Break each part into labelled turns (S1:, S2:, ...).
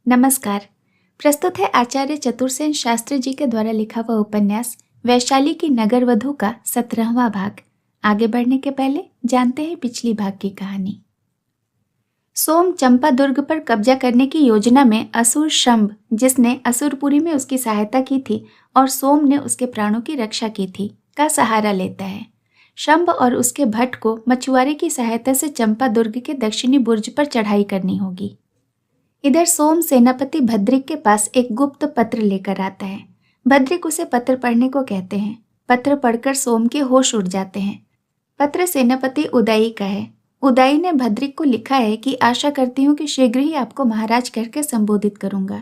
S1: नमस्कार। प्रस्तुत है आचार्य चतुरसेन शास्त्री जी के द्वारा लिखा हुआ उपन्यास वैशाली की नगर वधू का 17वां भाग। आगे बढ़ने के पहले जानते हैं पिछली भाग की कहानी। सोम चंपा दुर्ग पर कब्जा करने की योजना में असुर शंभ, जिसने असुरपुरी में उसकी सहायता की थी और सोम ने उसके प्राणों की रक्षा की थी, का सहारा लेता है। शंभ और उसके भट्ट को मछुआरे की सहायता से चंपा दुर्ग के दक्षिणी बुर्ज पर चढ़ाई करनी होगी। इधर सोम सेनापति भद्रिक के पास एक गुप्त पत्र लेकर आता है। भद्रिक उसे पत्र पढ़ने को कहते हैं। पत्र पढ़कर सोम के होश उड़ जाते हैं। पत्र सेनापति उदयी का है। उदयी ने भद्रिक को लिखा है कि आशा करती हूँ कि शीघ्र ही आपको महाराज कहकर संबोधित करूंगा।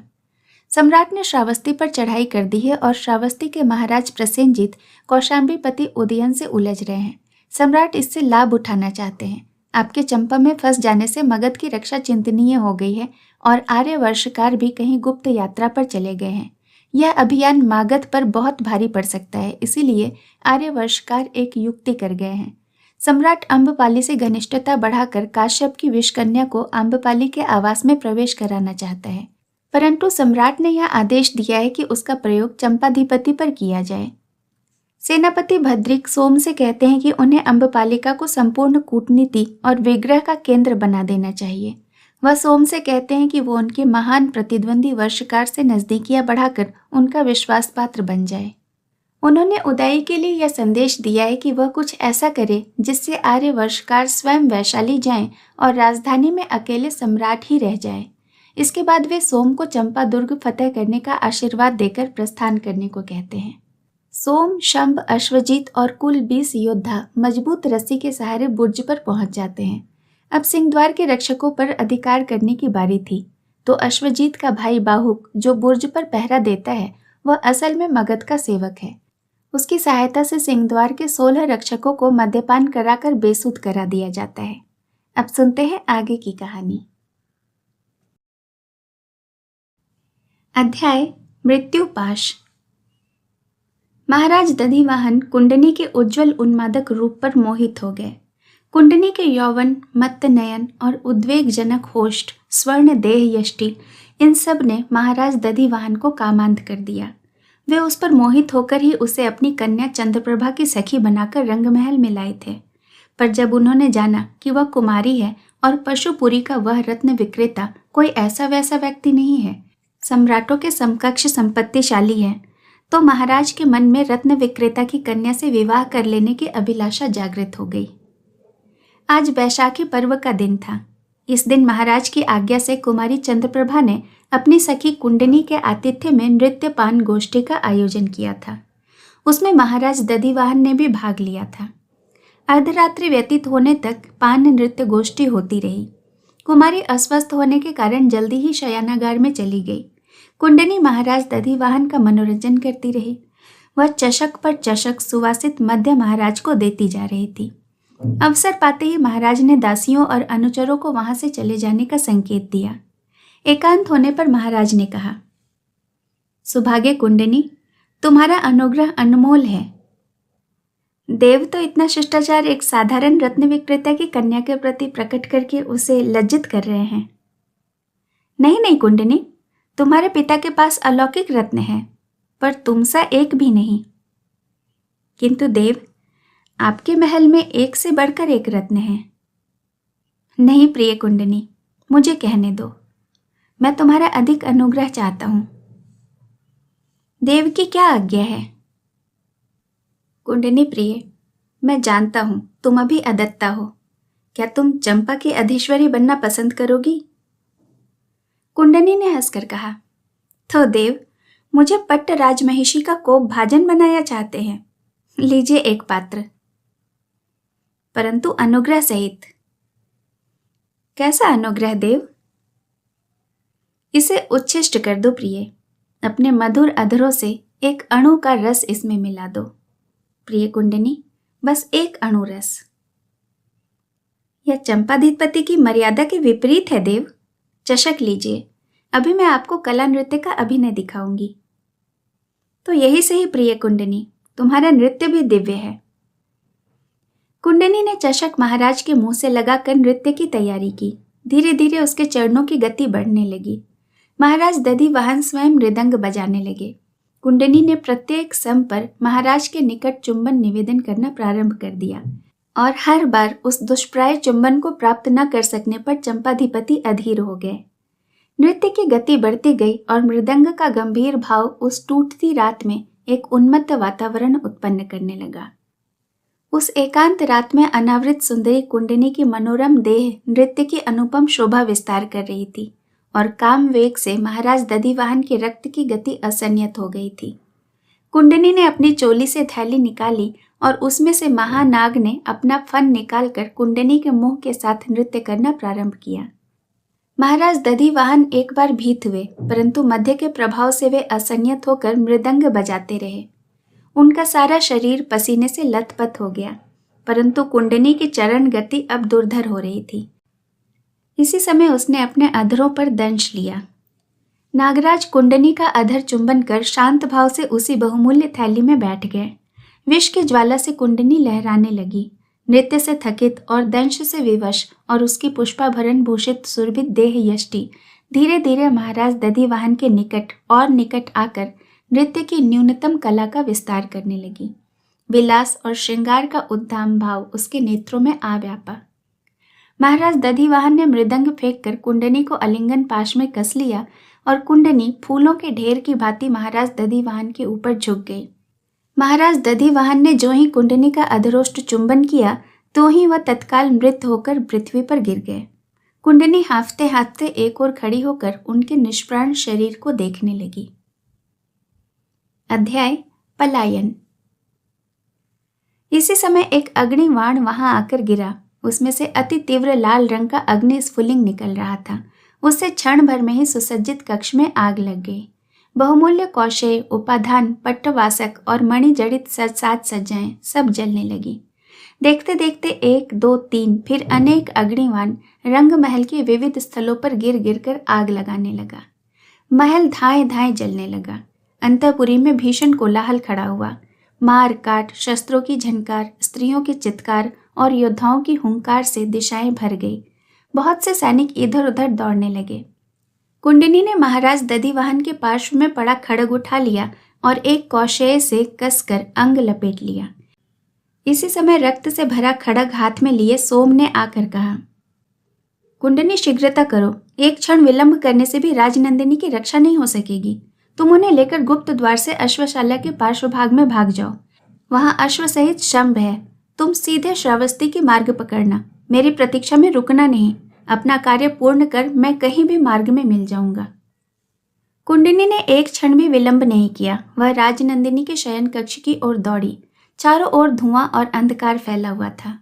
S1: सम्राट ने श्रावस्ती पर चढ़ाई कर दी है और श्रावस्ती के महाराज प्रसेनजीत कौशाम्बीपति उदयन से उलझ रहे हैं। सम्राट इससे लाभ उठाना चाहते हैं। आपके चंपा में फंस जाने से मगध की रक्षा चिंतनीय हो गई है और आर्यवर्षकार भी कहीं गुप्त यात्रा पर चले गए हैं। यह अभियान मागध पर बहुत भारी पड़ सकता है, इसीलिए आर्यवर्षकार एक युक्ति कर गए हैं। सम्राट अम्बपाली से घनिष्ठता बढ़ाकर काश्यप की विषकन्या को अम्बपाली के आवास में प्रवेश कराना चाहता है, परंतु सम्राट ने यह आदेश दिया है कि उसका प्रयोग चंपाधिपति पर किया जाए। सेनापति भद्रिक सोम से कहते हैं कि उन्हें अम्बपालिका को संपूर्ण कूटनीति और विग्रह का केंद्र बना देना चाहिए। वह सोम से कहते हैं कि वो उनके महान प्रतिद्वंदी वर्षकार से नजदीकियां बढ़ाकर उनका विश्वास पात्र बन जाए। उन्होंने उदयी के लिए यह संदेश दिया है कि वह कुछ ऐसा करे जिससे आर्य वर्षकार स्वयं वैशाली जाएं और राजधानी में अकेले सम्राट ही रह जाए। इसके बाद वे सोम को चंपा दुर्ग फतेह करने का आशीर्वाद देकर प्रस्थान करने को कहते हैं। सोम, शंभ, अश्वजीत और कुल 20 योद्धा मजबूत रस्सी के सहारे बुर्ज पर पहुंच जाते हैं। अब सिंहद्वार के रक्षकों पर अधिकार करने की बारी थी, तो अश्वजीत का भाई बाहुक, जो बुर्ज पर पहरा देता है, वह असल में मगध का सेवक है। उसकी सहायता से सिंहद्वार के 16 रक्षकों को मद्यपान कराकर बेसुध करा दिया जाता है। अब सुनते हैं आगे की कहानी। अध्याय मृत्युपाश। महाराज दधिवाहन कुंडनी के उज्जवल उन्मादक रूप पर मोहित हो गए। कुंडनी के यौवन, मत्त नयन और उद्वेगजनक होष्ठ, स्वर्ण देह यष्टि, इन सब ने महाराज दधिवाहन को कामांध कर दिया। वे उस पर मोहित होकर ही उसे अपनी कन्या चंद्रप्रभा की सखी बनाकर रंगमहल में लाए थे। पर जब उन्होंने जाना कि वह कुमारी है और पशुपुरी का वह रत्न विक्रेता कोई ऐसा वैसा व्यक्ति नहीं है, सम्राटों के समकक्ष संपत्तिशाली है, तो महाराज के मन में रत्न विक्रेता की कन्या से विवाह कर लेने की अभिलाषा जागृत हो गई। आज बैशाखी पर्व का दिन था। इस दिन महाराज की आज्ञा से कुमारी चंद्रप्रभा ने अपनी सखी कुंडनी के आतिथ्य में नृत्य पान गोष्ठी का आयोजन किया था। उसमें महाराज दधिवाहन ने भी भाग लिया था। अर्धरात्रि व्यतीत होने तक पान नृत्य गोष्ठी होती रही। कुमारी अस्वस्थ होने के कारण जल्दी ही शयनागार में चली गई। कुंडनी महाराज दधिवाहन का मनोरंजन करती रही। वह चषक पर चषक सुवासित मध्य महाराज को देती जा रही थी। अवसर पाते ही महाराज ने दासियों और अनुचरों को वहां से चले जाने का संकेत दिया। एकांत होने पर महाराज ने कहा, सुभागे कुंडनी, तुम्हारा अनुग्रह अनमोल है। देव तो इतना शिष्टाचार एक साधारण रत्न विक्रेता की कन्या के प्रति प्रकट करके उसे लज्जित कर रहे हैं। नहीं नहीं कुंडनी, तुम्हारे पिता के पास अलौकिक रत्न है, पर तुम सा एक भी नहीं। किंतु देव, आपके महल में एक से बढ़कर एक रत्न है। नहीं प्रिय कुंडनी, मुझे कहने दो, मैं तुम्हारा अधिक अनुग्रह चाहता हूं। देव की क्या आज्ञा है? कुंडनी प्रिय, मैं जानता हूं तुम अभी अदत्ता हो। क्या तुम चंपा की अधीश्वरी बनना पसंद करोगी? कुंडनी ने हंसकर कहा, तो देव, मुझे पट्ट राजमहिषी का कोप भाजन बनाया चाहते हैं। लीजिए एक पात्र, परंतु अनुग्रह सहित। कैसा अनुग्रह देव? इसे उच्छिष्ट कर दो प्रिय। अपने मधुर अधरों से एक अणु का रस इसमें मिला दो। प्रिय कुंडनी, बस एक अणु रस। यह चंपाधिपति की मर्यादा के विपरीत है देव। चषक लीजिए, अभी मैं आपको कला नृत्य का अभिनय दिखाऊंगी। तो यही सही प्रिय कुंडनी, तुम्हारा नृत्य भी दिव्य है। कुंडनी ने चषक महाराज के मुंह से लगाकर नृत्य की तैयारी की। धीरे धीरे उसके चरणों की गति बढ़ने लगी। महाराज दधिवाहन स्वयं मृदंग बजाने लगे। कुंडनी ने प्रत्येक सम पर महाराज के निकट चुंबन निवेदन करना प्रारंभ कर दिया और हर बार उस दुष्प्राय चुंबन को प्राप्त न कर सकने पर चंपाधिपति अधीर हो गए। नृत्य की गति बढ़ती गई और मृदंग का गंभीर भाव उस टूटती रात में एक उन्मत्त वातावरण उत्पन्न करने लगा। उस एकांत रात में अनावृत सुंदरी कुंडनी की मनोरम देह नृत्य की अनुपम शोभा विस्तार कर रही थी और काम वेग से महाराज दधिवाहन के रक्त की गति असंयत हो गई थी। कुंडनी ने अपनी चोली से थैली निकाली और उसमें से महानाग ने अपना फन निकालकर कुंडनी के मुंह के साथ नृत्य करना प्रारंभ किया। महाराज दधिवाहन एक बार भीत हुए, परंतु मध्य के प्रभाव से वे असंयत होकर मृदंग बजाते रहे। उनका सारा शरीर पसीने से लथपथ हो गया, परंतु कुंडनी की चरण गति अब दुर्धर हो रही थी। इसी समय उसने अपने अधरों पर दंश लिया। नागराज कुंडनी का अधर चुंबन कर शांत भाव से उसी बहुमूल्य थैली में बैठ गए। विष की ज्वाला से कुंडनी लहराने लगी। नृत्य से थकित और दंश से विवश और उसकी पुष्पाभरण भूषित सुरभित देह यष्टि धीरे धीरे महाराज दधिवाहन के निकट और निकट आकर नृत्य की न्यूनतम कला का विस्तार करने लगी। विलास और श्रृंगार का उद्दाम भाव उसके नेत्रों में आ व्यापा। महाराज दधिवाहन ने मृदंग फेंक कर कुंडनी को आलिंगन पाश में कस लिया और कुंडनी फूलों के ढेर की भांति महाराज दधिवाहन के ऊपर झुक गई। महाराज दधिवाहन ने जो ही कुंडनी का अधरोष्ट चुंबन किया तो ही वह तत्काल मृत होकर पृथ्वी पर गिर गए। कुंडनी हाँफते हाँफते एक ओर खड़ी होकर उनके निष्प्राण शरीर को देखने लगी। अध्याय पलायन। इसी समय एक अग्निवाण वहां आकर गिरा। उसमें से अति तीव्र लाल रंग का अग्नि स्फुलिंग निकल रहा था। उससे क्षण भर में ही सुसज्जित कक्ष में आग लग गई। बहुमूल्य कौशेय, उपाधान, पट्टवासक और मणि जड़ित साज सज्जाएं सब जलने लगी। देखते देखते 1, 2, 3 फिर अनेक अग्निवाण रंग महल के विविध स्थलों पर गिर गिर कर आग लगाने लगा। महल धाएं धाएं जलने लगा। अंतःपुरी में भीषण कोलाहल खड़ा हुआ। मार काट, शस्त्रों की झनकार, स्त्रियों के चित्कार और योद्धाओं की हुंकार से दिशाएं भर गई। बहुत से सैनिक इधर उधर दौड़ने लगे। कुंडनी ने महाराज दधिवाहन के पार्श्व में पड़ा खड्ग उठा लिया और एक कौशेय से कसकर अंग लपेट लिया। इसी समय रक्त से भरा खड्ग हाथ में लिए सोम ने आकर कहा, कुंडनी शीघ्रता करो, एक क्षण विलंब करने से भी राजनंदिनी की रक्षा नहीं हो सकेगी। तुम उन्हें लेकर गुप्त द्वार से अश्वशाला के पार्श्व भाग में भाग जाओ। वहां अश्व सहित शंभ है। तुम सीधे श्रावस्ती की मार्ग पकड़ना। मेरी प्रतीक्षा में रुकना नहीं। अपना कार्य पूर्ण कर मैं कहीं भी मार्ग में मिल जाऊंगा। कुंडनी ने एक क्षण भी विलंब नहीं किया। वह राजनंदिनी के शयन कक्ष की ओर दौड़ी। चारों ओर धुआं और अंधकार फैला हुआ था।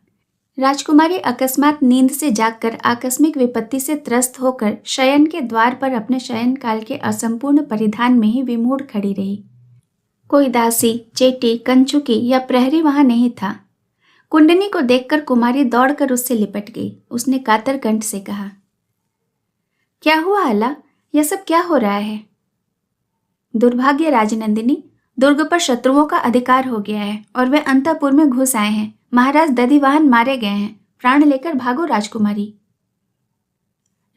S1: राजकुमारी अकस्मात नींद से जागकर आकस्मिक विपत्ति से त्रस्त होकर शयन के द्वार पर अपने शयन काल के असंपूर्ण परिधान में ही विमूढ़ खड़ी रही। कोई दासी, चेटी, कंचुकी या प्रहरी वहां नहीं था। कुंडनी को देखकर कुमारी दौड़कर उससे लिपट गई। उसने कातर कंठ से कहा, क्या हुआ अला? यह सब क्या हो रहा है? दुर्भाग्य राजनंदिनी, दुर्ग पर शत्रुओं का अधिकार हो गया है और वे अंतःपुर में घुस आए हैं। महाराज दधिवाहन मारे गए हैं। प्राण लेकर भागो राजकुमारी।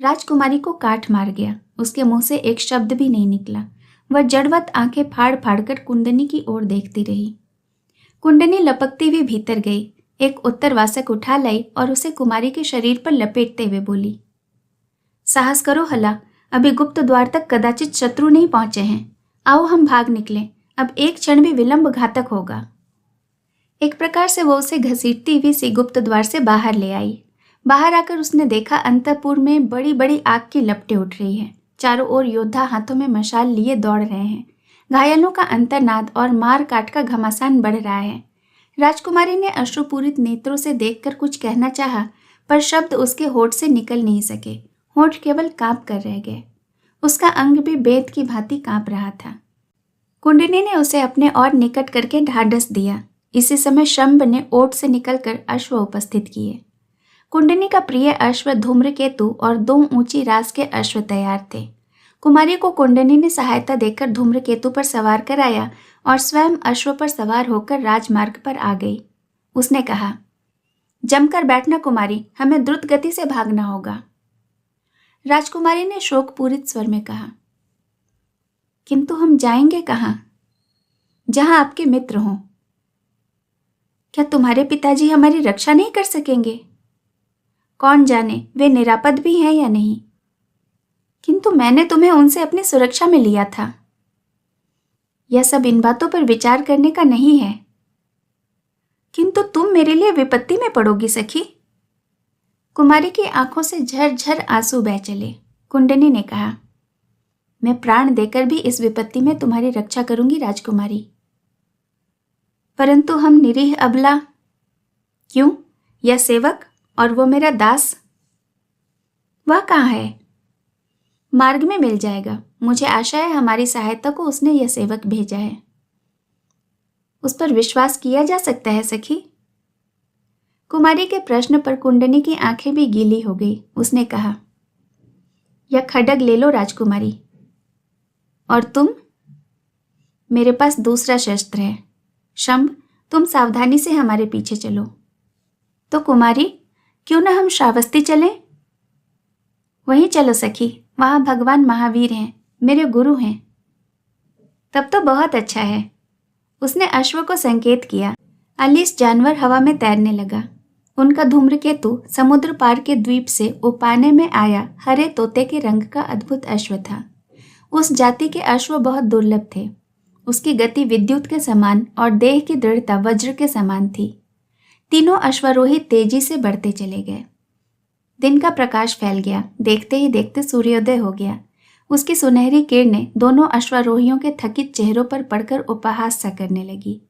S1: राजकुमारी को काठ मार गया। उसके मुंह से एक शब्द भी नहीं निकला। वह जड़वत आंखें फाड़ फाड़ कर कुंडनी की ओर देखती रही। कुंडनी लपकती हुई भीतर गई, एक उत्तरवासक उठा लाई और उसे कुमारी के शरीर पर लपेटते हुए बोली, साहस करो हला, अभी गुप्त द्वार तक कदाचित शत्रु नहीं पहुंचे हैं। आओ हम भाग निकलें। अब एक क्षण भी विलंब घातक होगा। एक प्रकार से वो उसे घसीटती हुई सी गुप्त द्वार से बाहर ले आई। बाहर आकर उसने देखा अंतःपुर में बड़ी बड़ी आग की लपटें उठ रही हैं। चारों ओर योद्धा हाथों में मशाल लिए दौड़ रहे हैं। घायलों का अंतर्नाद और मार काट का घमासान बढ़ रहा है। राजकुमारी ने अश्रुपूरित नेत्रों से देखकर कुछ कहना चाहा, पर शब्द उसके होठ से निकल नहीं सके। होठ केवल कांप कर रह गए। उसका अंग भी बेत की भांति कांप रहा था। कुंडनी ने उसे अपने और निकट करके ढाढ़स दिया। इसी समय शंभ ने ओट से निकलकर अश्व उपस्थित किए। कुंडनी का प्रिय अश्व धूम्रकेतु और 2 ऊंची रास के अश्व तैयार थे। कुमारी को कुंडनी ने सहायता देकर धूम्रकेतु पर सवार कराया और स्वयं अश्व पर सवार होकर राजमार्ग पर आ गई। उसने कहा, जमकर बैठना कुमारी, हमें द्रुत गति से भागना होगा। राजकुमारी ने शोकपूरित स्वर में कहा, किंतु हम जाएंगे कहाँ? जहाँ आपके मित्र हों। क्या तुम्हारे पिताजी हमारी रक्षा नहीं कर सकेंगे? कौन जाने वे निरापद भी हैं या नहीं। किंतु मैंने तुम्हें उनसे अपनी सुरक्षा में लिया था। यह सब इन बातों पर विचार करने का नहीं है। किंतु तुम मेरे लिए विपत्ति में पड़ोगी सखी। कुमारी की आंखों से झरझर आंसू बह चले। कुंडनी ने कहा, मैं प्राण देकर भी इस विपत्ति में तुम्हारी रक्षा करूंगी राजकुमारी। परंतु हम निरीह अबला। क्यों? यह सेवक और वो मेरा दास, वह कहाँ है? मार्ग में मिल जाएगा। मुझे आशा है हमारी सहायता को उसने यह सेवक भेजा है। उस पर विश्वास किया जा सकता है सखी? कुमारी के प्रश्न पर कुंडनी की आंखें भी गीली हो गई। उसने कहा, यह खड्ग ले लो राजकुमारी। और तुम? मेरे पास दूसरा शस्त्र है। शंभ, तुम सावधानी से हमारे पीछे चलो। तो कुमारी, क्यों ना हम श्रावस्ती चलें? वहीं चलो सखी, वहां भगवान महावीर हैं, मेरे गुरु हैं। तब तो बहुत अच्छा है। उसने अश्व को संकेत किया। आलिस जानवर हवा में तैरने लगा। उनका धूम्रकेतु समुद्र पार के द्वीप से उपाने में आया हरे तोते के रंग का अद्भुत अश्व था। उस जाति के अश्व बहुत दुर्लभ थे। उसकी गति विद्युत के समान और देह की दृढ़ता वज्र के समान थी। तीनों अश्वारोही तेजी से बढ़ते चले गए। दिन का प्रकाश फैल गया। देखते ही देखते सूर्योदय हो गया। उसकी सुनहरी किरणें दोनों अश्वारोहियों के थकित चेहरों पर पड़कर उपहास सा करने लगी।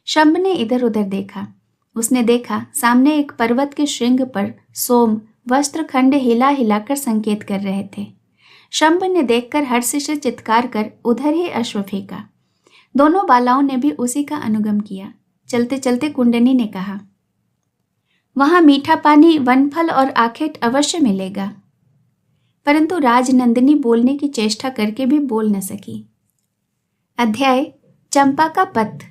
S1: शंभ ने इधर उधर देखा। उसने देखा सामने एक पर्वत के श्रृंग पर सोम वस्त्र खंड हिला हिलाकर संकेत कर रहे थे। शंभ ने देखकर हर्ष से चित्कार कर उधर ही अश्व फेंका। दोनों बालाओं ने भी उसी का अनुगम किया। चलते चलते कुंडनी ने कहा, वहां मीठा पानी, वनफल और आखेट अवश्य मिलेगा। परंतु राजनंदिनी बोलने की चेष्टा करके भी बोल न सकी। अध्याय चंपा का पथ।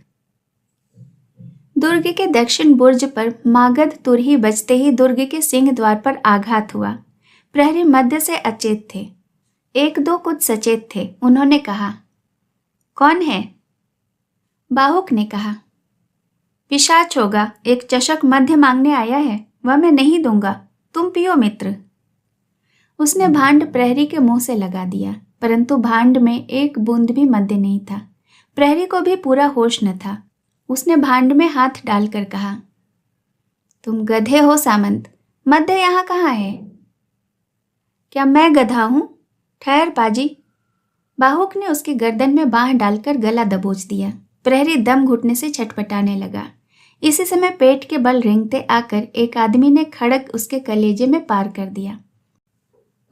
S1: दुर्ग के दक्षिण बुर्ज पर मागध तुरही बजते ही दुर्ग के सिंह द्वार पर आघात हुआ। प्रहरी मध्य से अचेत थे। एक दो कुछ सचेत थे। उन्होंने कहा, कौन है? बाहुक ने कहा, पिशाच होगा। एक चषक मध्य मांगने आया है, वह मैं नहीं दूंगा। तुम पियो मित्र। उसने भांड प्रहरी के मुंह से लगा दिया, परंतु भांड में एक बूंद भी मद्य नहीं था। प्रहरी को भी पूरा होश न था। उसने भांड में हाथ डालकर कहा, तुम गधे हो सामंत, मद्य यहाँ कहाँ है? क्या मैं गधा हूं? ठहर पाजी। बाहुक ने उसकी गर्दन में बांह डालकर गला दबोच दिया। प्रहरी दम घुटने से छटपटाने लगा। इसी समय पेट के बल रेंगते आकर एक आदमी ने खड़ग उसके कलेजे में पार कर दिया।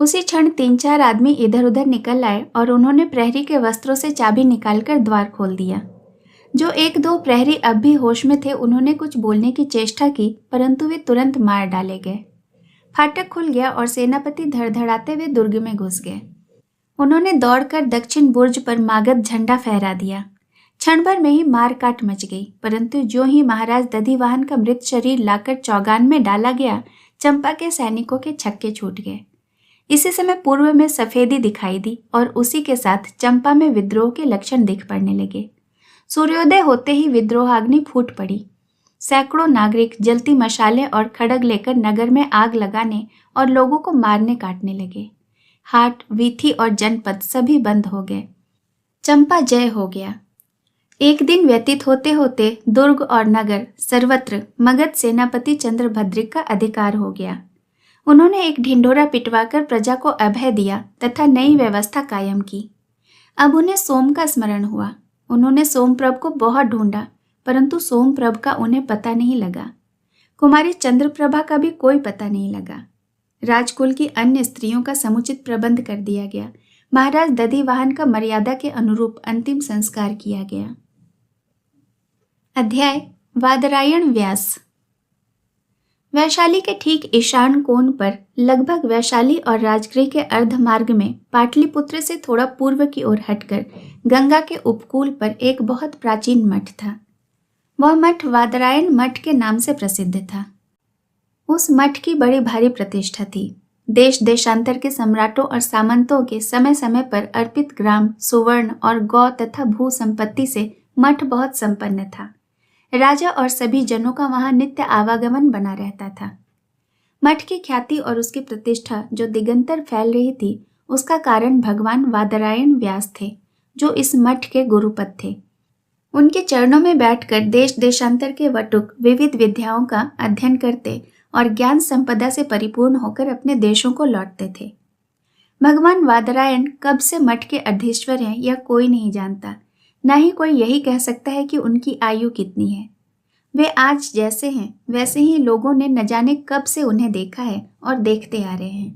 S1: उसी क्षण 3-4 आदमी इधर उधर निकल आए और उन्होंने प्रहरी के वस्त्रों से चाबी निकालकर द्वार खोल दिया। जो 1-2 प्रहरी अब भी होश में थे, उन्होंने कुछ बोलने की चेष्टा की, परंतु वे तुरंत मार डाले गए। फाटक खुल गया और सेनापति धड़धड़ाते हुए दुर्ग में घुस गए। उन्होंने दौड़कर दक्षिण बुर्ज पर मागध झंडा फहरा दिया। क्षण भर में ही मार काट मच गई, परंतु जो ही महाराज दधिवाहन का मृत शरीर लाकर चौगान में डाला गया, चंपा के सैनिकों के छक्के छूट गए। इसी समय पूर्व में सफेदी दिखाई दी और उसी के साथ चंपा में विद्रोह के लक्षण दिख पड़ने लगे। सूर्योदय होते ही विद्रोहाग्नि फूट पड़ी। सैकड़ों नागरिक जलती मशालें और खड़ग लेकर नगर में आग लगाने और लोगों को मारने काटने लगे। हाट, वीथी और जनपद सभी बंद हो गए। चंपा जय हो गया। एक दिन व्यतीत होते होते दुर्ग और नगर सर्वत्र मगध सेनापति चंद्रभद्रिक का अधिकार हो गया। उन्होंने एक ढिंढोरा पिटवाकर प्रजा को अभय दिया तथा नई व्यवस्था कायम की। अब उन्हें सोम का स्मरण हुआ। उन्होंने सोमप्रभ को बहुत ढूंढा, परंतु सोमप्रभ का उन्हें पता नहीं लगा। कुमारी चंद्रप्रभा का भी कोई पता नहीं लगा। राजकुल की अन्य स्त्रियों का समुचित प्रबंध कर दिया गया। महाराज दधिवाहन का मर्यादा के अनुरूप अंतिम संस्कार किया गया। अध्याय वादरायण व्यास। वैशाली के ठीक ईशान कोण पर, लगभग वैशाली और राजगृह के अर्धमार्ग में, पाटलिपुत्र से थोड़ा पूर्व की ओर हटकर गंगा के उपकूल पर एक बहुत प्राचीन मठ था। वह मठ वादरायण मठ के नाम से प्रसिद्ध था। उस मठ की बड़ी भारी प्रतिष्ठा थी। देश देशांतर के सम्राटों और सामंतों के समय समय पर अर्पित ग्राम, सुवर्ण और गौ तथा भू संपत्ति से मठ बहुत संपन्न था। राजा और सभी जनों का वहां नित्य आवागमन बना रहता था। मठ की ख्याति और उसकी प्रतिष्ठा जो दिगंतर फैल रही थी, उसका कारण भगवान वादरायण व्यास थे, जो इस मठ के गुरुपद थे। उनके चरणों में बैठकर देश देशांतर के वटुक विविध विद्याओं का अध्ययन करते और ज्ञान संपदा से परिपूर्ण होकर अपने देशों को लौटते थे। भगवान वादरायण कब से मठ के अधीश्वर हैं यह कोई नहीं जानता, न ही कोई यही कह सकता है कि उनकी आयु कितनी है। वे आज जैसे हैं वैसे ही लोगों ने न जाने कब से उन्हें देखा है और देखते आ रहे हैं।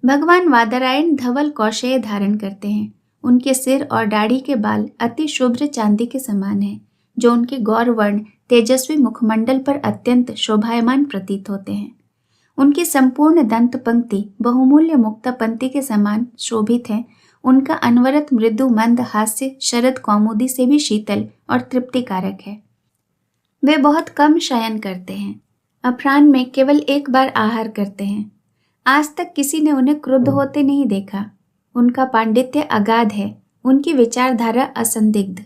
S1: भगवान वादरायण धवल कौशेय धारण करते हैं। उनके सिर और दाढ़ी के बाल अति शुभ्र चांदी के समान हैं, जो उनके गौरवर्ण तेजस्वी मुखमंडल पर अत्यंत शोभायमान प्रतीत होते हैं। उनकी संपूर्ण दंत पंक्ति बहुमूल्य मुक्तापंक्ति के समान शोभित है। उनका अनवरत मृदु मंद हास्य शरद कौमुदी से भी शीतल और तृप्तिकारक है। वे बहुत कम शयन करते हैं, अपराह्न में केवल एक बार आहार करते हैं। आज तक किसी ने उन्हें क्रुद्ध होते नहीं देखा। उनका पांडित्य अगाध है, उनकी विचारधारा असंदिग्ध,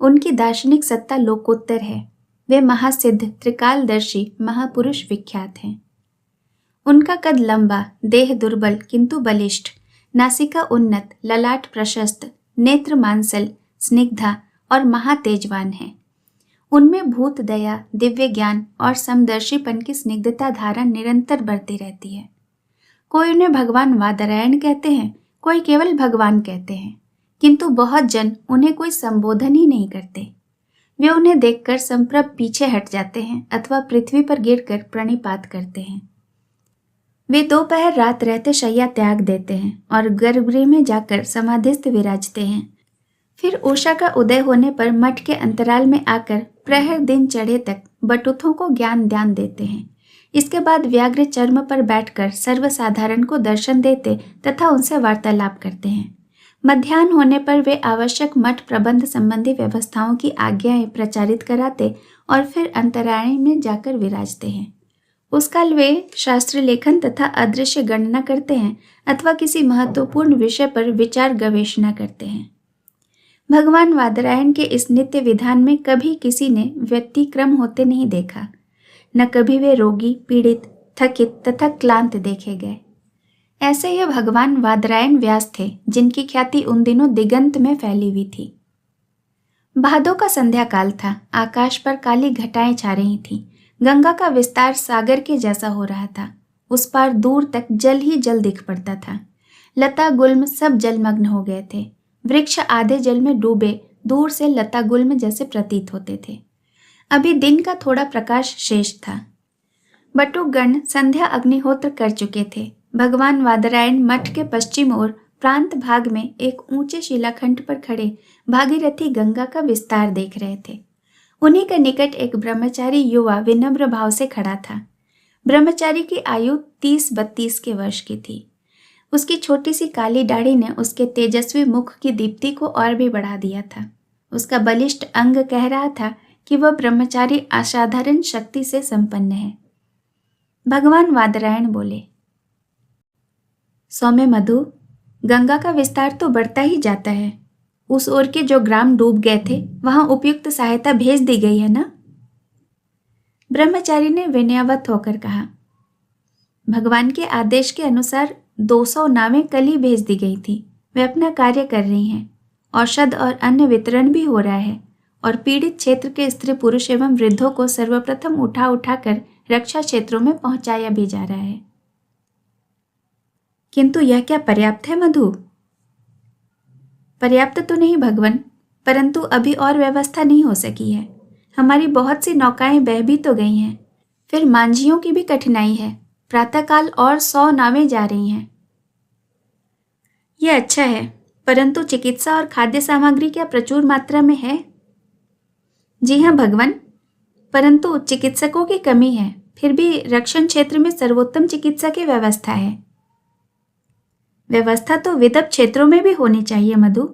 S1: उनकी दार्शनिक सत्ता लोकोत्तर है। वे महासिद्ध त्रिकालदर्शी महापुरुष विख्यात हैं। उनका कद लंबा, देह दुर्बल किंतु बलिष्ठ, नासिका उन्नत, ललाट प्रशस्त, नेत्र मांसल, स्निग्धा और महातेजवान है। उनमें भूत दया, दिव्य ज्ञान और समदर्शीपन की स्निग्धता धारा निरंतर बढ़ती रहती है। कोई उन्हें भगवान वादरायण कहते हैं, कोई केवल भगवान कहते हैं, किंतु बहुत जन उन्हें कोई संबोधन ही नहीं करते। वे उन्हें देखकर संप्रभ पीछे हट जाते हैं अथवा पृथ्वी पर गिरकर प्रणिपात करते हैं। वे दोपहर रात रहते शैया त्याग देते हैं और गर्भगृह में जाकर समाधिस्थ विराजते हैं। फिर उषा का उदय होने पर मठ के अंतराल में आकर प्रहर दिन चढ़े तक बटुकों को ज्ञान दान देते हैं। इसके बाद व्याघ्र चर्म पर बैठकर सर्वसाधारण को दर्शन देते तथा उनसे वार्तालाप करते हैं। मध्याह्न होने पर वे आवश्यक मठ प्रबंध संबंधी व्यवस्थाओं की आज्ञाएं प्रचारित कराते और फिर अंतरायण में जाकर विराजते हैं। उस काल वे शास्त्र लेखन तथा अदृश्य गणना करते हैं अथवा किसी महत्वपूर्ण विषय पर विचार गवेषणा करते हैं। भगवान वादरायण के इस नित्य विधान में कभी किसी ने व्यतिक्रम होते नहीं देखा, न कभी वे रोगी, पीड़ित, थकित तथा क्लांत देखे गए। ऐसे ये भगवान वादरायण व्यास थे, जिनकी ख्याति उन दिनों दिगंत में फैली हुई थी। भादों का संध्या काल था। आकाश पर काली घटाएं छा रही थीं। गंगा का विस्तार सागर के जैसा हो रहा था। उस पार दूर तक जल ही जल दिख पड़ता था। लता गुल्म सब जलमग्न हो गए थे। वृक्ष आधे जल में डूबे दूर से लता गुल्म जैसे प्रतीत होते थे। अभी दिन का थोड़ा प्रकाश शेष था। बटुकगण संध्या अग्निहोत्र कर चुके थे। भगवान वादरायण मठ के पश्चिम ओर प्रांत भाग में एक ऊंचे शिलाखंड पर खड़े भागीरथी गंगा का विस्तार देख रहे थे। उन्हीं के निकट एक ब्रह्मचारी युवा विनम्र भाव से खड़ा था। ब्रह्मचारी की आयु 30-32 के वर्ष की थी। उसकी छोटी सी काली दाढ़ी ने उसके तेजस्वी मुख की दीप्ति को और भी बढ़ा दिया था। उसका बलिष्ठ अंग कह रहा था कि वह ब्रह्मचारी असाधारण शक्ति से संपन्न है। भगवान वादरायण बोले, सौम्य मधु, गंगा का विस्तार तो बढ़ता ही जाता है। उस ओर के जो ग्राम डूब गए थे वहां उपयुक्त सहायता भेज दी गई है ना? ब्रह्मचारी ने विनयवत होकर कहा, भगवान के आदेश के अनुसार 200 नावें कल ही भेज दी गई थी। वे अपना कार्य कर रही हैं। औषध और अन्न वितरण भी हो रहा है और पीड़ित क्षेत्र के स्त्री पुरुष एवं वृद्धों को सर्वप्रथम उठा उठाकर रक्षा क्षेत्रों में पहुंचाया भी जा रहा है। किंतु यह क्या पर्याप्त है मधु? पर्याप्त तो नहीं भगवान, परंतु अभी और व्यवस्था नहीं हो सकी है। हमारी बहुत सी नौकाएं बह भी तो गई हैं। फिर मांझियों की भी कठिनाई है। प्रातःकाल और 100 नावें जा रही हैं। यह अच्छा है, परंतु चिकित्सा और खाद्य सामग्री क्या प्रचुर मात्रा में है? जी हाँ भगवान, परंतु चिकित्सकों की कमी है। फिर भी रक्षण क्षेत्र में सर्वोत्तम चिकित्सा की व्यवस्था है। व्यवस्था तो विदप क्षेत्रों में भी होनी चाहिए मधु।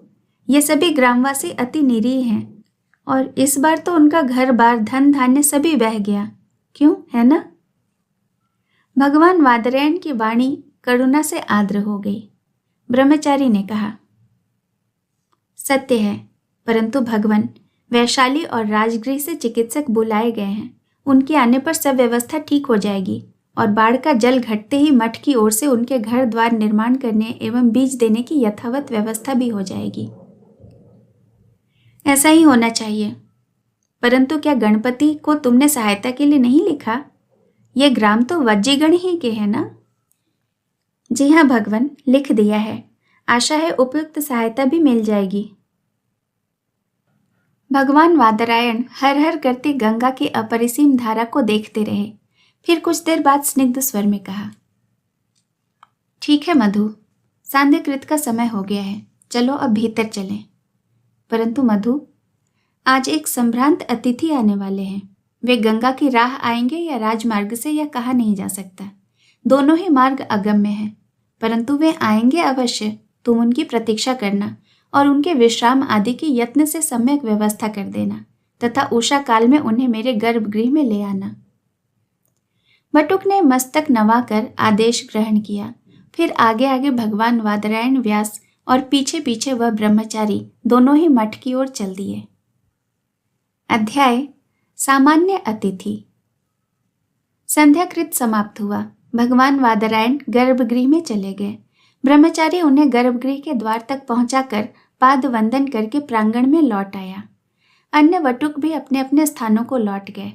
S1: ये सभी ग्रामवासी अति निरीह हैं और इस बार तो उनका घर बार धन धान्य सभी बह गया। क्यों, है ना? भगवान वादरायण की वाणी करुणा से आर्द्र हो गई। ब्रह्मचारी ने कहा, सत्य है, परंतु भगवान, वैशाली और राजगृह से चिकित्सक बुलाए गए हैं। उनके आने पर सब व्यवस्था ठीक हो जाएगी और बाढ़ का जल घटते ही मठ की ओर से उनके घर द्वार निर्माण करने एवं बीज देने की यथावत व्यवस्था भी हो जाएगी। ऐसा ही होना चाहिए। परंतु क्या गणपति को तुमने सहायता के लिए नहीं लिखा? ये ग्राम तो वज्जीगण ही के है ना? जी हाँ भगवान, लिख दिया है। आशा है उपयुक्त सहायता भी मिल जाएगी। भगवान वादरायण हर हर करते गंगा की अपरिसीम धारा को देखते रहे। फिर कुछ देर बाद स्निग्ध स्वर में कहा, ठीक है मधु, सांध्यकृत का समय हो गया है, चलो अब भीतर चलें। परंतु मधु, आज एक संभ्रांत अतिथि आने वाले हैं। वे गंगा की राह आएंगे या राजमार्ग से, यह कहा नहीं जा सकता। दोनों ही मार्ग अगम्य हैं, परंतु वे आएंगे अवश्य। तुम उनकी प्रतीक्षा करना और उनके विश्राम आदि की यत्न से सम्यक व्यवस्था कर देना तथा उषा काल में उन्हें मेरे गर्भगृह में ले आना। बटुक ने मस्तक नवाकर आदेश ग्रहण किया। फिर आगे आगे भगवान वादरायण व्यास और पीछे पीछे वह ब्रह्मचारी दोनों ही मठ की ओर चल दिए। अध्याय सामान्य अतिथि। संध्याकृत समाप्त हुआ। भगवान वादरायण गर्भगृह में चले गए। ब्रह्मचारी उन्हें गर्भगृह के द्वार तक पहुंचाकर पाद वंदन करके प्रांगण में लौट आया। अन्य वटुक भी अपने अपने स्थानों को लौट गए।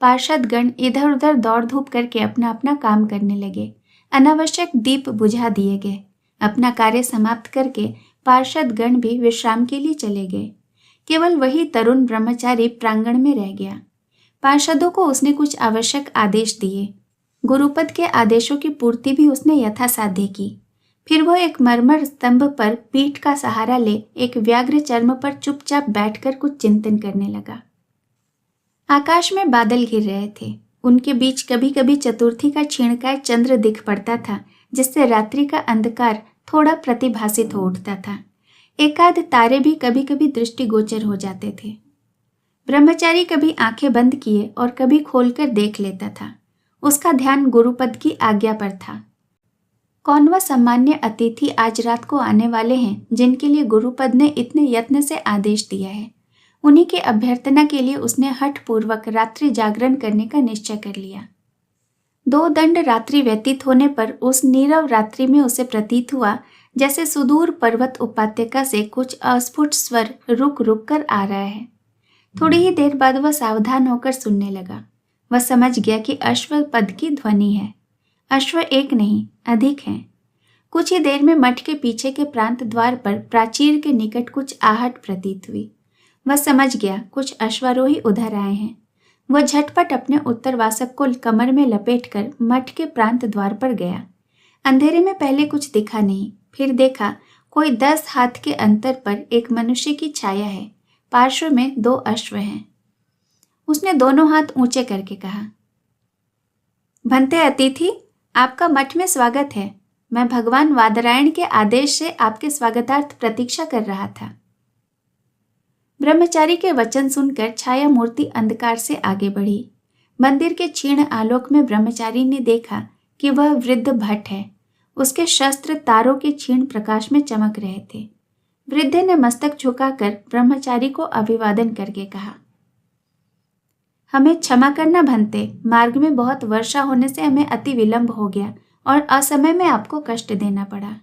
S1: पार्षद गण इधर उधर दौड़ धूप करके अपना अपना काम करने लगे। अनावश्यक दीप बुझा दिए गए। अपना कार्य समाप्त करके पार्षद गण भी विश्राम के लिए चले गए। केवल वही तरुण ब्रह्मचारी प्रांगण में रह गया। पार्षदों को उसने कुछ आवश्यक आदेश दिए। गुरुपद के आदेशों की पूर्ति भी उसने यथासाध्य की। फिर वह एक मरमर स्तंभ पर पीठ का सहारा ले एक व्याघ्र चर्म पर चुपचाप बैठकर कुछ चिंतन करने लगा। आकाश में बादल घिर रहे थे। उनके बीच कभी कभी चतुर्थी का क्षीणकाय चंद्र दिख पड़ता था, जिससे रात्रि का अंधकार थोड़ा प्रतिभासित हो उठता था। एकाध तारे भी कभी कभी दृष्टिगोचर हो जाते थे। ब्रह्मचारी कभी आंखें बंद किए और कभी खोलकर देख लेता था। उसका ध्यान गुरुपद की आज्ञा पर था। कौन वह सामान्य अतिथि आज रात को आने वाले हैं जिनके लिए गुरुपद ने इतने यत्न से आदेश दिया है? उन्हीं की अभ्यर्थना के लिए उसने हठपूर्वक रात्रि जागरण करने का निश्चय कर लिया। 2 दंड रात्रि व्यतीत होने पर उस नीरव रात्रि में उसे प्रतीत हुआ जैसे सुदूर पर्वत उपत्यका से कुछ अस्फुट स्वर रुक रुक कर आ रहा है। थोड़ी ही देर बाद वह सावधान होकर सुनने लगा। वह समझ गया कि अश्व पद की ध्वनि है। अश्व एक नहीं, अधिक हैं। कुछ ही देर में मठ के पीछे के प्रांत द्वार पर प्राचीर के निकट कुछ आहट प्रतीत हुई। वह समझ गया कुछ अश्वारोही उधर आए हैं। वह झटपट अपने उत्तरवासक को कमर में लपेटकर मठ के प्रांत द्वार पर गया। अंधेरे में पहले कुछ दिखा नहीं, फिर देखा कोई 10 हाथ के अंतर पर एक मनुष्य की छाया है। पार्श्व में 2 अश्व हैं। उसने दोनों हाथ ऊंचे करके कहा, भंते अतिथि, आपका मठ में स्वागत है। मैं भगवान वादरायण के आदेश से आपके स्वागतार्थ प्रतीक्षा कर रहा था। ब्रह्मचारी के वचन सुनकर छाया मूर्ति अंधकार से आगे बढ़ी। मंदिर के क्षीण आलोक में ब्रह्मचारी ने देखा कि वह वृद्ध भट्ट है। उसके शस्त्र तारों के क्षीण प्रकाश में चमक रहे थे। वृद्ध ने मस्तक झुकाकर ब्रह्मचारी को अभिवादन करके कहा, हमें क्षमा करना भंते, मार्ग में बहुत वर्षा होने से हमें अति विलंब हो गया और असमय में आपको कष्ट देना पड़ा।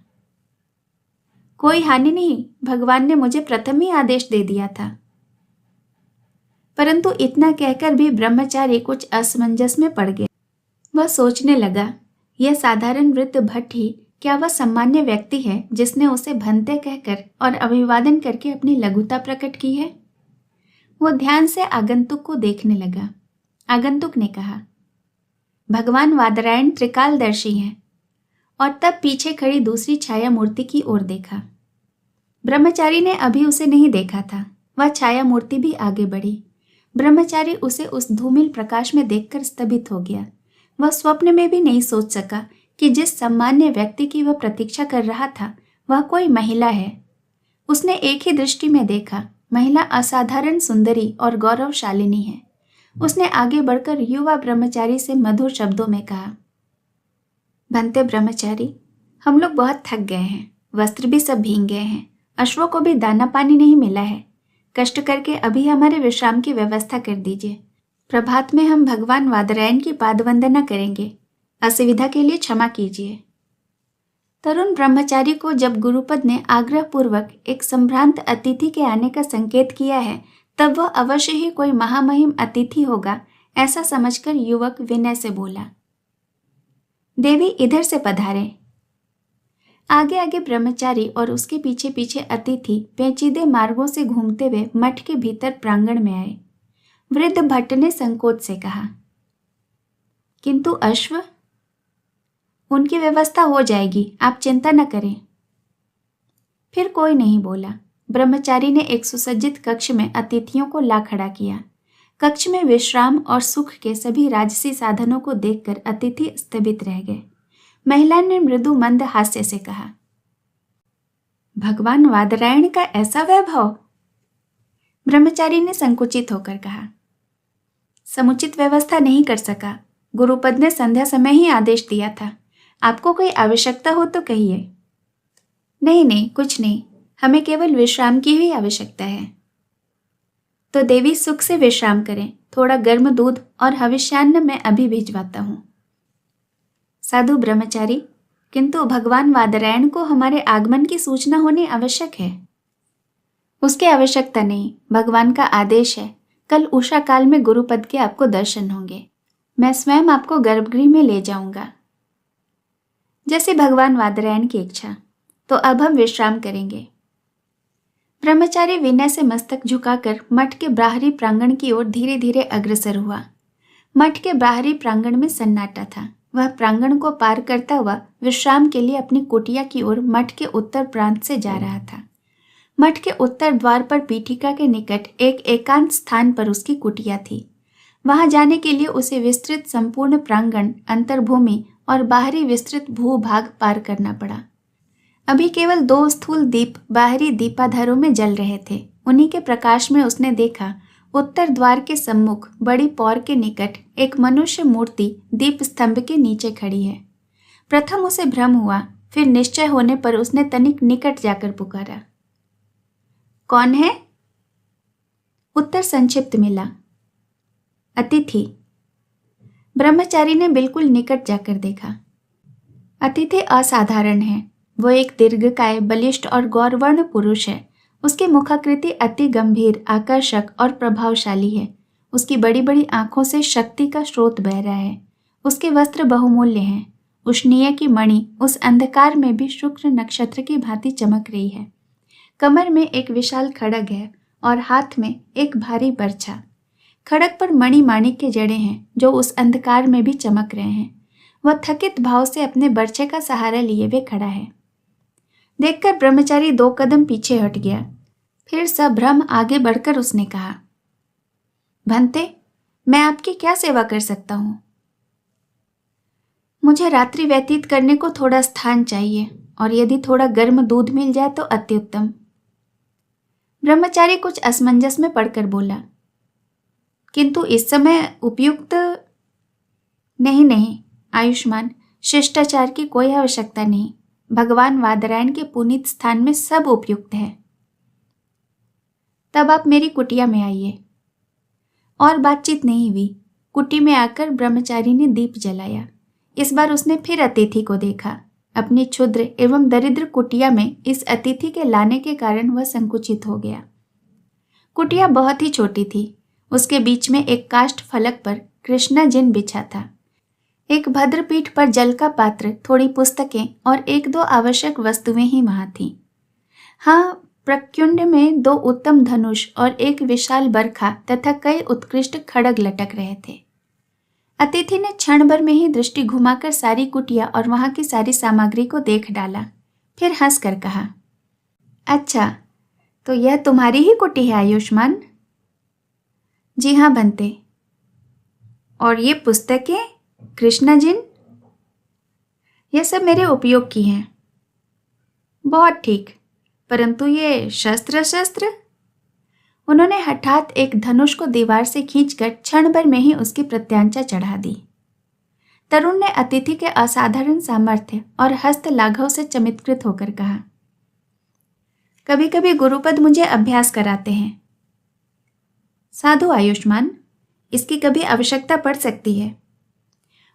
S1: कोई हानि नहीं, भगवान ने मुझे प्रथम ही आदेश दे दिया था। परंतु इतना कहकर भी ब्रह्मचारी कुछ असमंजस में पड़ गया। वह सोचने लगा, यह साधारण वृद्ध भट्ट ही क्या वह सामान्य व्यक्ति है जिसने उसे भंते कहकर और अभिवादन करके अपनी लघुता प्रकट की है? वो ध्यान से आगंतुक को देखने लगा। आगंतुक ने कहा, भगवान वादरायण त्रिकालदर्शी हैं, और तब पीछे खड़ी दूसरी छाया मूर्ति की ओर देखा। ब्रह्मचारी ने अभी उसे नहीं देखा था। वह छाया मूर्ति भी आगे बढ़ी। ब्रह्मचारी उसे उस धूमिल प्रकाश में देखकर स्तभित हो गया। वह स्वप्न में भी नहीं सोच सका कि जिस सामान्य व्यक्ति की वह प्रतीक्षा कर रहा था वह कोई महिला है। उसने एक ही दृष्टि में देखा, महिला असाधारण सुंदरी और गौरवशालिनी है। उसने आगे बढ़कर युवा ब्रह्मचारी से मधुर शब्दों में कहा, भंते ब्रह्मचारी, हम लोग बहुत थक गए हैं, वस्त्र भी सब भीग गए हैं, अश्वों को भी दाना पानी नहीं मिला है। कष्ट करके अभी हमारे विश्राम की व्यवस्था कर दीजिए। प्रभात में हम भगवान वादरायण की पाद वंदना करेंगे। असुविधा के लिए क्षमा कीजिए। तरुण ब्रह्मचारी को जब गुरुपद ने आग्रह पूर्वक एक संभ्रांत अतिथि के आने का संकेत किया है, तब वह अवश्य ही कोई महामहिम अतिथि होगा, ऐसा समझकर युवक विनय से बोला। देवी इधर से पधारें। आगे आगे ब्रह्मचारी और उसके पीछे पीछे अतिथि पेचीदे मार्गों से घूमते हुए मठ के भीतर प्रांगण में आए। वृद्ध भट्ट ने संकोच से कहा, किंतु अश्व? उनकी व्यवस्था हो जाएगी, आप चिंता न करें। फिर कोई नहीं बोला। ब्रह्मचारी ने एक सुसज्जित कक्ष में अतिथियों को ला खड़ा किया। कक्ष में विश्राम और सुख के सभी राजसी साधनों को देखकर अतिथि स्तब्ध रह गए। महिला ने मृदु मंद हास्य से कहा, भगवान वादरायण का ऐसा वैभव? ब्रह्मचारी ने संकुचित होकर कहा, समुचित व्यवस्था नहीं कर सका। गुरुपद ने संध्या समय ही आदेश दिया था। आपको कोई आवश्यकता हो तो कहिए। नहीं नहीं, कुछ नहीं, हमें केवल विश्राम की ही आवश्यकता है। तो देवी सुख से विश्राम करें। थोड़ा गर्म दूध और हविष्यान्न मैं अभी भिजवाता हूं। साधु ब्रह्मचारी, किंतु भगवान वादरायण को हमारे आगमन की सूचना होनी आवश्यक है। उसकी आवश्यकता नहीं, भगवान का आदेश है। कल उषा काल में गुरुपद के आपको दर्शन होंगे। मैं स्वयं आपको गर्भगृह में ले जाऊंगा। जैसे भगवान वादरायण की इच्छा। तो अब हम विश्राम करेंगे। ब्रह्मचारी विनय से मस्तक झुकाकर मठ के बाहरी प्रांगण की ओर धीरे धीरे अग्रसर हुआ। मठ के बाहरी प्रांगण में सन्नाटा था। वह प्रांगण को पार करता हुआ विश्राम के लिए अपनी कुटिया की ओर मठ के उत्तर प्रांत से जा रहा था। मठ के उत्तर द्वार पर पीठिका के निकट एक एकांत स्थान पर उसकी कुटिया थी। वहां जाने के लिए उसे विस्तृत संपूर्ण प्रांगण, अंतर्भूमि और बाहरी विस्तृत भूभाग पार करना पड़ा। अभी केवल 2 स्थूल दीप बाहरी दीपाधारों में जल रहे थे। उन्हीं के प्रकाश में उसने देखा, उत्तर द्वार के सम्मुख बड़ी पौर के निकट एक मनुष्य मूर्ति दीप स्तंभ के नीचे खड़ी है। प्रथम उसे भ्रम हुआ, फिर निश्चय होने पर उसने तनिक निकट जाकर पुकारा, कौन है? उत्तर संक्षिप्त मिला, अतिथि। ब्रह्मचारी ने बिल्कुल निकट जाकर देखा। अतिथि असाधारण है। वो एक दीर्घकाय, बलिष्ठ और गौरवर्ण पुरुष है। उसकी मुखाकृति अति गंभीर, आकर्षक और प्रभावशाली है। उसकी बड़ी बड़ी आंखों से शक्ति का स्रोत बह रहा है। उसके वस्त्र बहुमूल्य हैं। उष्णीय की मणि उस अंधकार में भी शुक्र नक्षत्र की भांति चमक रही है। कमर में एक विशाल खड़ग है और हाथ में एक भारी बर्छा। खड़ग पर मणि माणिक के जड़े हैं जो उस अंधकार में भी चमक रहे हैं। वह थकित भाव से अपने बर्छे का सहारा लिए हुए खड़ा है। देखकर ब्रह्मचारी 2 कदम पीछे हट गया। फिर सभ्रम आगे बढ़कर उसने कहा, भंते, मैं आपकी क्या सेवा कर सकता हूं? मुझे रात्रि व्यतीत करने को थोड़ा स्थान चाहिए और यदि थोड़ा गर्म दूध मिल जाए तो अति उत्तम। ब्रह्मचारी कुछ असमंजस में पड़कर बोला, किंतु इस समय उपयुक्त नहीं, आयुष्मान, शिष्टाचार की कोई आवश्यकता नहीं। भगवान वादरायण के पुनीत स्थान में सब उपयुक्त है। तब आप मेरी कुटिया में आइए। और बातचीत नहीं हुई। कुटी में आकर ब्रह्मचारी ने दीप जलाया। इस बार उसने फिर अतिथि को देखा। अपनी क्षुद्र एवं दरिद्र कुटिया में इस अतिथि के लाने के कारण वह संकुचित हो गया। कुटिया बहुत ही छोटी थी। उसके बीच में एक काष्ठ फलक पर कृष्णा जिन बिछा था। एक भद्रपीठ पर जल का पात्र, थोड़ी पुस्तकें और 1-2 आवश्यक वस्तुएं ही वहां थीं। हाँ, प्रक्युंड में 2 उत्तम धनुष और एक विशाल बरखा तथा कई उत्कृष्ट खड़ग लटक रहे थे। अतिथि ने क्षण भर में ही दृष्टि घुमाकर सारी कुटिया और वहां की सारी सामग्री को देख डाला। फिर हंसकर कहा, अच्छा, तो यह तुम्हारी ही कुटी है आयुष्मान? जी हाँ बनते। और ये पुस्तकें, कृष्णा जिन? यह सब मेरे उपयोग की हैं। बहुत ठीक, परंतु ये शस्त्र? उन्होंने हठात एक धनुष को दीवार से खींचकर क्षण भर में ही उसकी प्रत्यांचा चढ़ा दी। तरुण ने अतिथि के असाधारण सामर्थ्य और हस्त लाघव से चमत्कृत होकर कहा, कभी कभी गुरुपद मुझे अभ्यास कराते हैं। साधु आयुष्मान, इसकी कभी आवश्यकता पड़ सकती है।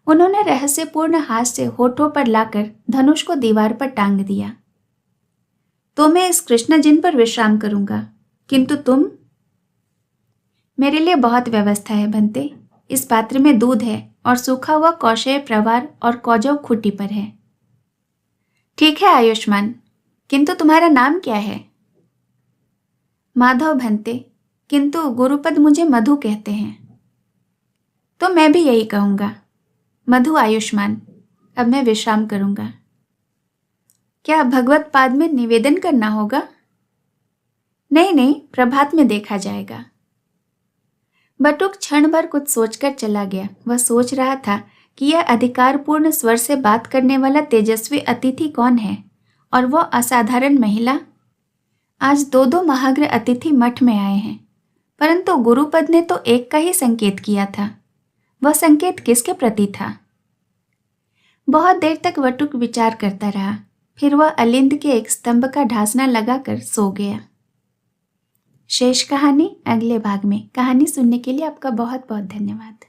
S1: उन्होंने रहस्यपूर्ण हाथ से होठों पर लाकर धनुष को दीवार पर टांग दिया। तो मैं इस कृष्ण जिन पर विश्राम करूंगा, किंतु तुम? मेरे लिए बहुत व्यवस्था है बंते। इस पात्र में दूध है और सूखा हुआ कौशेय प्रवार और कौजव खूंटी पर है। ठीक है आयुष्मान, किंतु तुम्हारा नाम क्या है? माधव भंते, किंतु गुरुपद मुझे मधु कहते हैं। तो मैं भी यही कहूंगा, मधु आयुष्मान। अब मैं विश्राम करूंगा। क्या भगवत पाद में निवेदन करना होगा? नहीं नहीं, प्रभात में देखा जाएगा। बटुक क्षण भर कुछ सोचकर चला गया। वह सोच रहा था कि यह अधिकारपूर्ण स्वर से बात करने वाला तेजस्वी अतिथि कौन है, और वह असाधारण महिला। आज दो महाग्र अतिथि मठ में आए हैं, परंतु गुरुपद ने तो एक का ही संकेत किया था। वह संकेत किसके प्रति था? बहुत देर तक बटुक विचार करता रहा। फिर वह अलिंद के एक स्तंभ का ढांसना लगाकर सो गया। शेष कहानी अगले भाग में। कहानी सुनने के लिए आपका बहुत बहुत धन्यवाद।